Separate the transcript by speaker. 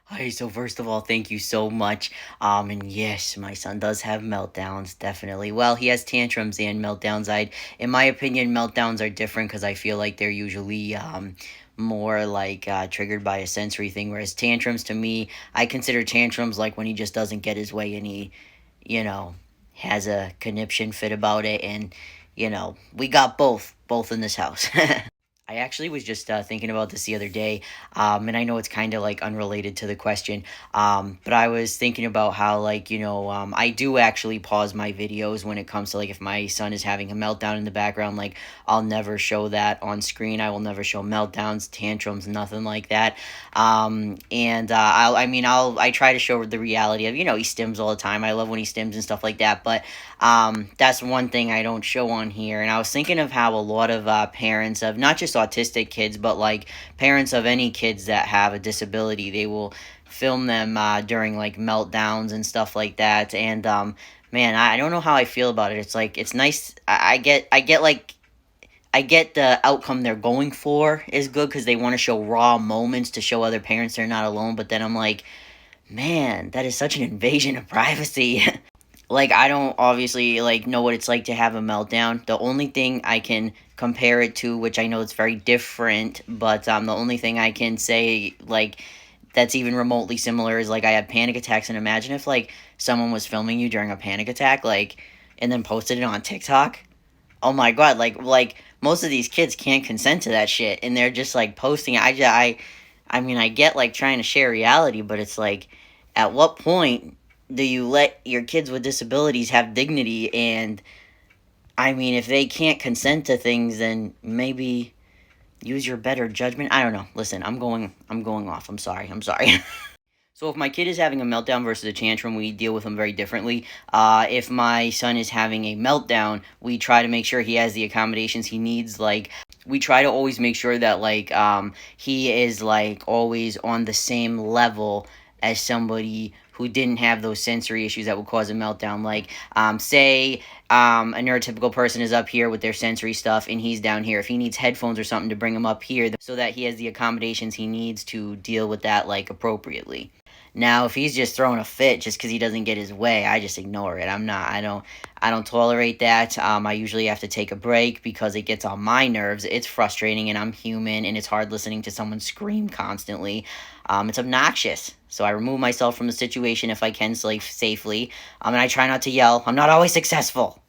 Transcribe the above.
Speaker 1: Hi, so first of all, thank you so much. And yes, my son does have meltdowns, definitely. Well, he has tantrums and meltdowns. In my opinion, meltdowns are different because I feel like they're usually more like triggered by a sensory thing, whereas tantrums to me, I consider tantrums like when he just doesn't get his way and he, you know, has a conniption fit about it, and we got both in this house. I actually was just thinking about this the other day, and I know it's kind of like unrelated to the question, but I was thinking about how, like, I do actually pause my videos when it comes to, like, if my son is having a meltdown in the background. Like, I'll never show that on screen. I will never show meltdowns, tantrums, nothing like that. And I try to show the reality of, he stims all the time. I love when he stims and stuff like that, but that's one thing I don't show on here. And I was thinking of how a lot of parents of not just autistic kids, but like parents of any kids that have a disability, they will film them during like meltdowns and stuff like that. And man, I don't know how I feel about it. It's like it's nice. I get the outcome they're going for is good because they want to show raw moments to show other parents they're not alone. But then I'm like, man, that is such an invasion of privacy. Like, I don't obviously like know what it's like to have a meltdown. The only thing I can compare it to, which I know it's very different, but the only thing I can say like that's even remotely similar is like I have panic attacks. And imagine if like someone was filming you during a panic attack, like, and then posted it on TikTok. Oh my god, like most of these kids can't consent to that shit, and they're just like posting it. I mean, I get like trying to share reality, but it's like, at what point do you let your kids with disabilities have dignity? And I mean, if they can't consent to things, then maybe use your better judgment. I don't know. Listen, I'm going off. I'm sorry. So if my kid is having a meltdown versus a tantrum, we deal with them very differently. If my son is having a meltdown, we try to make sure he has the accommodations he needs. Like, we try to always make sure that like he is like always on the same level as somebody who didn't have those sensory issues that would cause a meltdown. Like, say a neurotypical person is up here with their sensory stuff and he's down here. If he needs headphones or something, to bring him up here so that he has the accommodations he needs to deal with that like appropriately. Now, if he's just throwing a fit just because he doesn't get his way, I just ignore it. I don't tolerate that. I usually have to take a break because it gets on my nerves. It's frustrating, and I'm human, and it's hard listening to someone scream constantly. It's obnoxious. So I remove myself from the situation if I can safely. And I try not to yell. I'm not always successful.